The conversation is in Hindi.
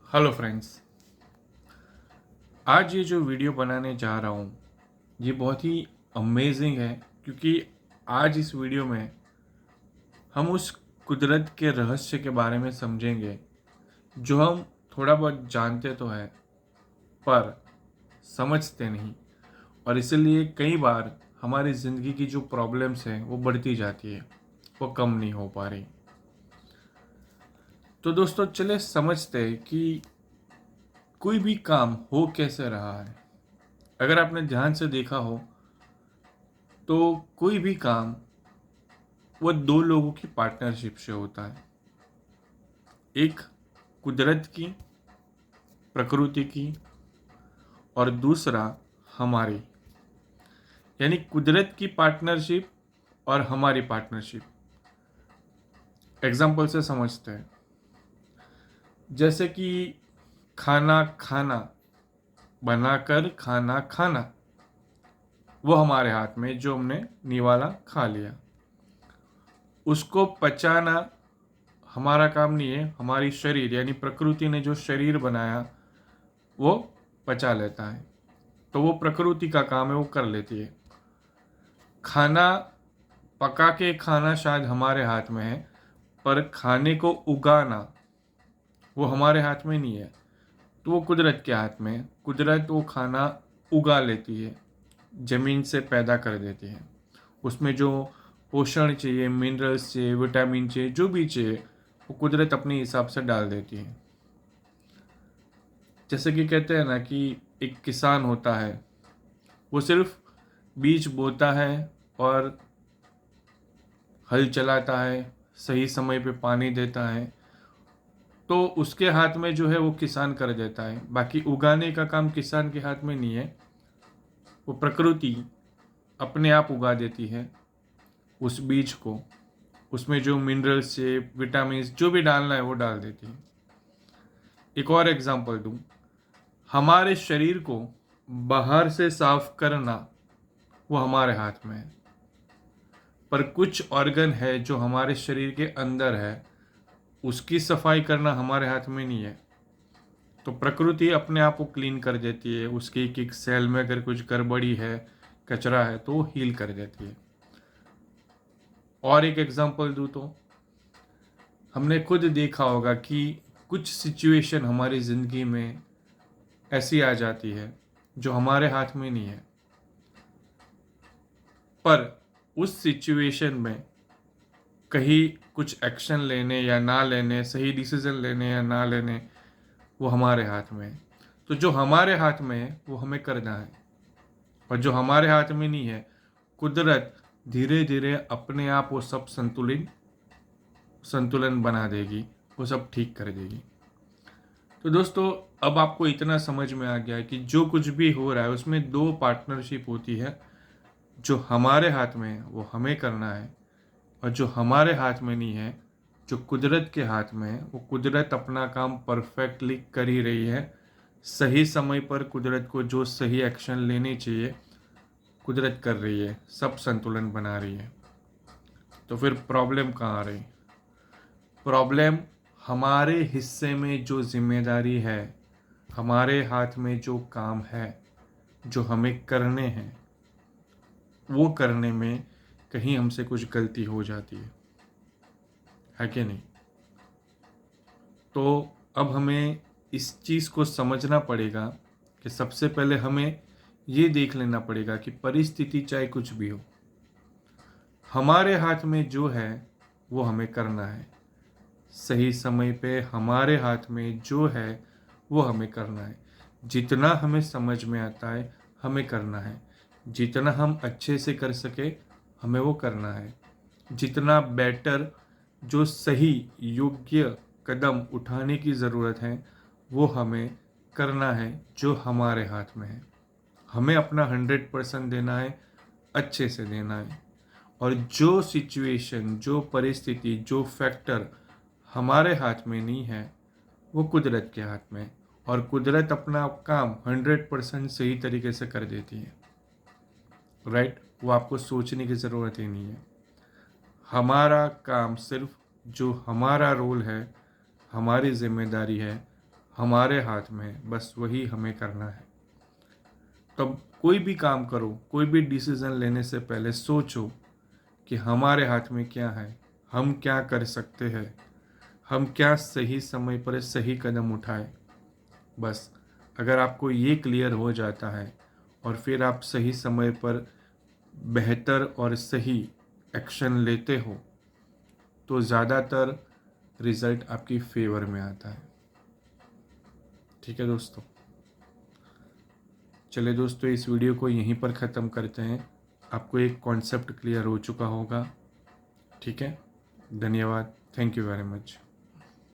Hello friends. आज ये जो वीडियो बनाने जा रहा हूँ ये बहुत ही अमेजिंग है, क्योंकि आज इस वीडियो में हम उस कुदरत के रहस्य के बारे में समझेंगे जो हम थोड़ा बहुत जानते तो हैं पर समझते नहीं, और इसलिए कई बार हमारी ज़िंदगी की जो प्रॉब्लम्स हैं वो बढ़ती जाती है, वो कम नहीं हो पा रही। तो दोस्तों चले समझते हैं कि कोई भी काम हो कैसे रहा है। अगर आपने ध्यान से देखा हो तो कोई भी काम वो दो लोगों की पार्टनरशिप से होता है। एक कुदरत की, प्रकृति की, और दूसरा हमारी, यानी कुदरत की पार्टनरशिप और हमारी पार्टनरशिप। एग्जाम्पल से समझते हैं, जैसे कि खाना खाना, बनाकर खाना खाना, वो हमारे हाथ में, जो हमने निवाला खा लिया। उसको पचाना हमारा काम नहीं है, हमारी शरीर यानी प्रकृति ने जो शरीर बनाया वो पचा लेता है, तो वो प्रकृति का काम है, वो कर लेती है। खाना पका के खाना शायद हमारे हाथ में है, पर खाने को उगाना वो हमारे हाथ में नहीं है, तो वो कुदरत के हाथ में है। कुदरत वो खाना उगा लेती है, ज़मीन से पैदा कर देती है। उसमें जो पोषण चाहिए, मिनरल्स चाहिए, विटामिन चाहिए, जो भी चाहिए वो कुदरत अपने हिसाब से डाल देती है। जैसे कि कहते हैं ना कि एक किसान होता है, वो सिर्फ बीज बोता है और हल चलाता है, सही समय पे पानी देता है, तो उसके हाथ में जो है वो किसान कर देता है। बाकी उगाने का काम किसान के हाथ में नहीं है, वो प्रकृति अपने आप उगा देती है उस बीज को। उसमें जो मिनरल्स से विटामिन जो भी डालना है वो डाल देती है। एक और एग्जांपल दूं, हमारे शरीर को बाहर से साफ करना वो हमारे हाथ में है, पर कुछ ऑर्गन है जो हमारे शरीर के अंदर है, उसकी सफाई करना हमारे हाथ में नहीं है। तो प्रकृति अपने आप को क्लीन कर देती है, उसके एक एक सेल में अगर कुछ गड़बड़ी है, कचरा है, तो वो हील कर देती है। और एक एग्जांपल दूँ तो हमने खुद देखा होगा कि कुछ सिचुएशन हमारी ज़िंदगी में ऐसी आ जाती है जो हमारे हाथ में नहीं है, पर उस सिचुएशन में कहीं कुछ एक्शन लेने या ना लेने, सही डिसीजन लेने या ना लेने, वो हमारे हाथ में है। तो जो हमारे हाथ में है वो हमें करना है, और जो हमारे हाथ में नहीं है, कुदरत धीरे धीरे अपने आप वो सब संतुलन बना देगी, वो सब ठीक कर देगी। तो दोस्तों अब आपको इतना समझ में आ गया है कि जो कुछ भी हो रहा है उसमें दो पार्टनरशिप होती है। जो हमारे हाथ में है वो हमें करना है, और जो हमारे हाथ में नहीं है, जो कुदरत के हाथ में है, वो कुदरत अपना काम परफेक्टली कर ही रही है। सही समय पर कुदरत को जो सही एक्शन लेने चाहिए कुदरत कर रही है, सब संतुलन बना रही है। तो फिर प्रॉब्लम कहाँ आ रही? प्रॉब्लम हमारे हिस्से में जो जिम्मेदारी है, हमारे हाथ में जो काम है, जो हमें करने हैं, वो करने में कहीं हमसे कुछ गलती हो जाती है कि नहीं? तो अब हमें इस चीज़ को समझना पड़ेगा कि सबसे पहले हमें ये देख लेना पड़ेगा कि परिस्थिति चाहे कुछ भी हो, हमारे हाथ में जो है वो हमें करना है। सही समय पे हमारे हाथ में जो है वो हमें करना है। जितना हमें समझ में आता है हमें करना है, जितना हम अच्छे से कर सके हमें वो करना है। जितना बेटर, जो सही योग्य कदम उठाने की ज़रूरत है वो हमें करना है, जो हमारे हाथ में है। हमें अपना 100% देना है, अच्छे से देना है। और जो सिचुएशन, जो परिस्थिति, जो फैक्टर हमारे हाथ में नहीं है वो कुदरत के हाथ में है, और कुदरत अपना काम 100% सही तरीके से कर देती है। राइट? वो आपको सोचने की ज़रूरत ही नहीं है। हमारा काम सिर्फ, जो हमारा रोल है, हमारी जिम्मेदारी है, हमारे हाथ में है, बस वही हमें करना है। तब कोई भी काम करो, कोई भी डिसीज़न लेने से पहले सोचो कि हमारे हाथ में क्या है, हम क्या कर सकते हैं, हम क्या सही समय पर सही कदम उठाए। बस अगर आपको ये क्लियर हो जाता है और फिर आप सही समय पर बेहतर और सही एक्शन लेते हो तो ज़्यादातर रिज़ल्ट आपकी फेवर में आता है। ठीक है दोस्तों, चलिए दोस्तों, इस वीडियो को यहीं पर ख़त्म करते हैं। आपको एक कॉन्सेप्ट क्लियर हो चुका होगा। ठीक है, धन्यवाद, थैंक यू वेरी मच।